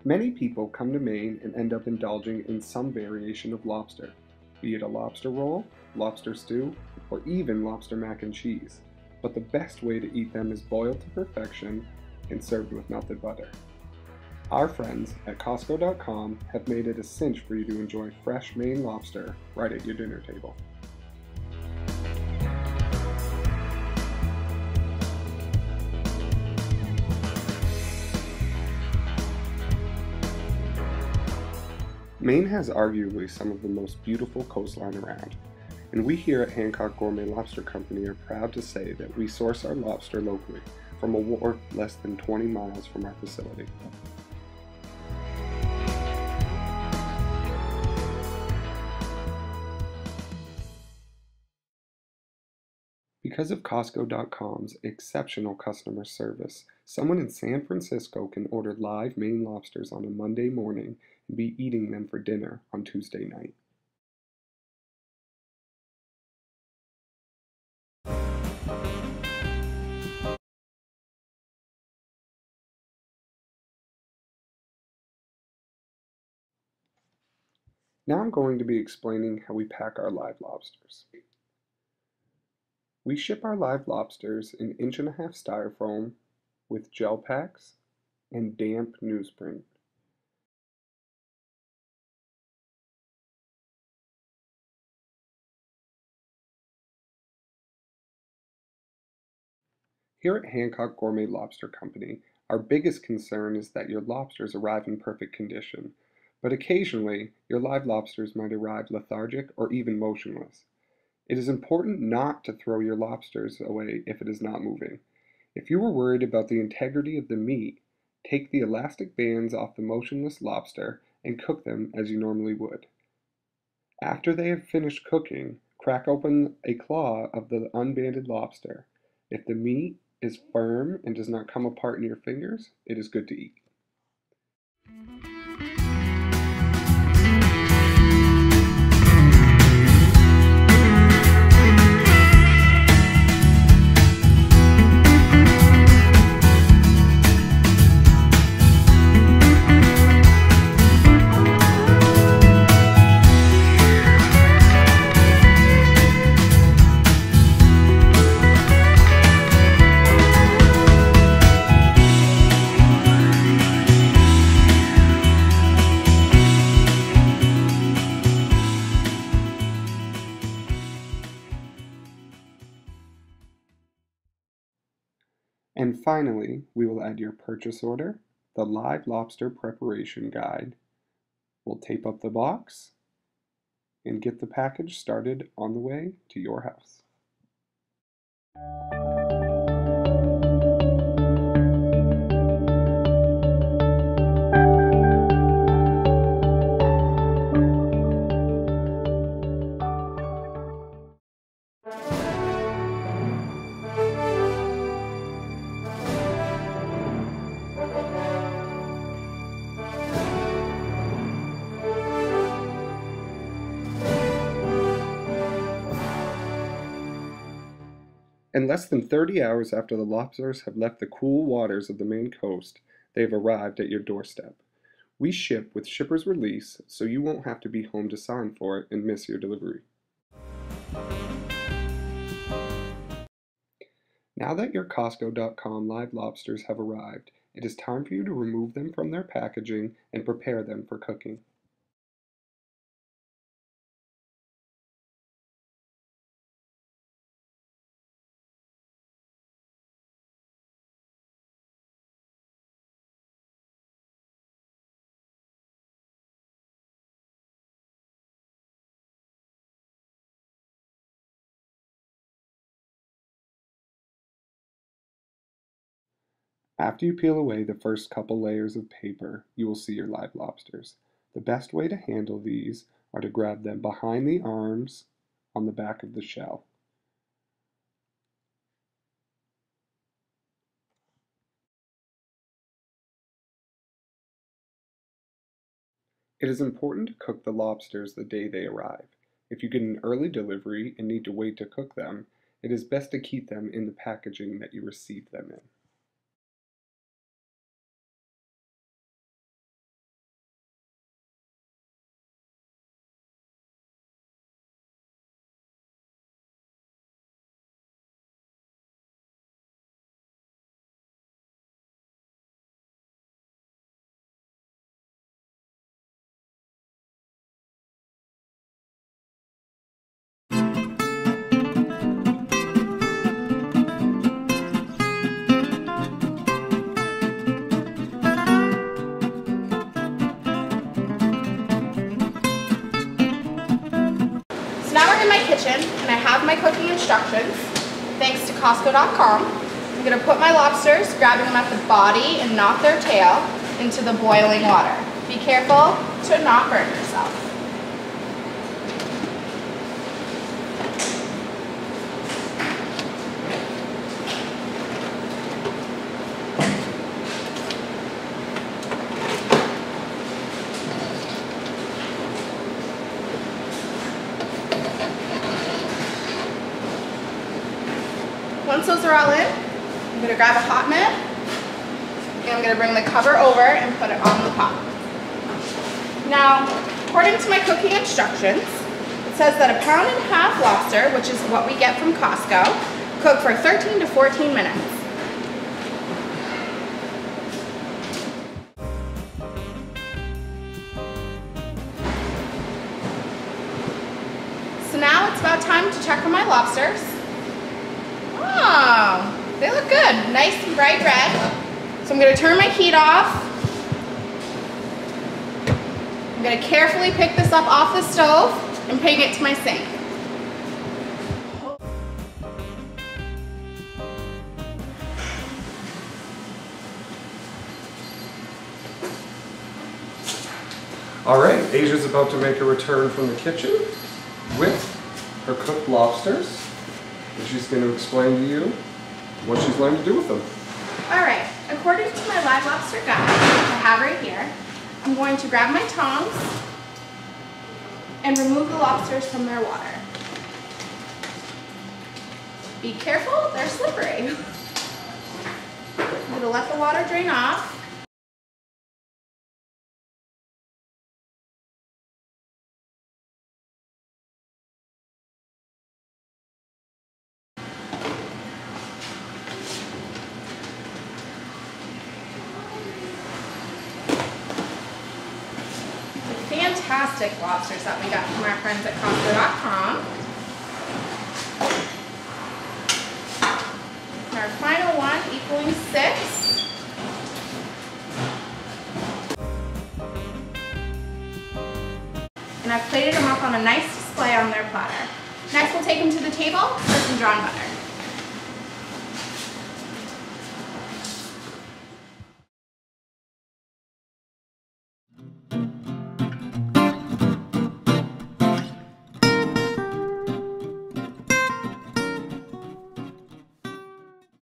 Many people come to Maine and end up indulging in some variation of lobster, be it a lobster roll, lobster stew, or even lobster mac and cheese. But the best way to eat them is boiled to perfection and served with melted butter. Our friends at Costco.com have made it a cinch for you to enjoy fresh Maine lobster right at your dinner table. Maine has arguably some of the most beautiful coastline around, and we here at Hancock Gourmet Lobster Company are proud to say that we source our lobster locally from a wharf less than 20 miles from our facility. Because of Costco.com's exceptional customer service, someone in San Francisco can order live Maine lobsters on a Monday morning and be eating them for dinner on Tuesday night. Now I'm going to be explaining how we pack our live lobsters. We ship our live lobsters in 1.5" styrofoam with gel packs and damp newsprint. Here at Hancock Gourmet Lobster Company, our biggest concern is that your lobsters arrive in perfect condition, but occasionally your live lobsters might arrive lethargic or even motionless. It is important not to throw your lobsters away if it is not moving. If you are worried about the integrity of the meat, take the elastic bands off the motionless lobster and cook them as you normally would. After they have finished cooking, crack open a claw of the unbanded lobster. If the meat is firm and does not come apart in your fingers, it is good to eat. And finally, we will add your purchase order, the live lobster preparation guide. We'll tape up the box and get the package started on the way to your house. In less than 30 hours after the lobsters have left the cool waters of the Maine coast, they have arrived at your doorstep. We ship with shipper's release, so you won't have to be home to sign for it and miss your delivery. Now that your Costco.com live lobsters have arrived, it is time for you to remove them from their packaging and prepare them for cooking. After you peel away the first couple layers of paper, you will see your live lobsters. The best way to handle these are to grab them behind the arms on the back of the shell. It is important to cook the lobsters the day they arrive. If you get an early delivery and need to wait to cook them, it is best to keep them in the packaging that you received them in. instructions, thanks to Costco.com. I'm going to put my lobsters, grabbing them at the body and not their tail, into the boiling water. Be careful to not burn yourself. Once those are all in, I'm going to grab a hot mitt and I'm going to bring the cover over and put it on the pot. Now, according to my cooking instructions, it says that 1.5 pounds lobster, which is what we get from Costco, cook for 13 to 14 minutes. So now it's about time to check on my lobsters. Oh, they look good. Nice and bright red. So I'm going to turn my heat off. I'm going to carefully pick this up off the stove and bring it to my sink. All right, Asia's about to make a return from the kitchen with her cooked lobsters. And she's going to explain to you what she's learned to do with them. All right, according to my live lobster guide, which I have right here, I'm going to grab my tongs and remove the lobsters from their water. Be careful, they're slippery. I'm going to let the water drain off. Fantastic lobsters that we got from our friends at Costco.com. Our final one equaling 6. And I've plated them up on a nice display on their platter. Next we'll take them to the table for some drawn butter.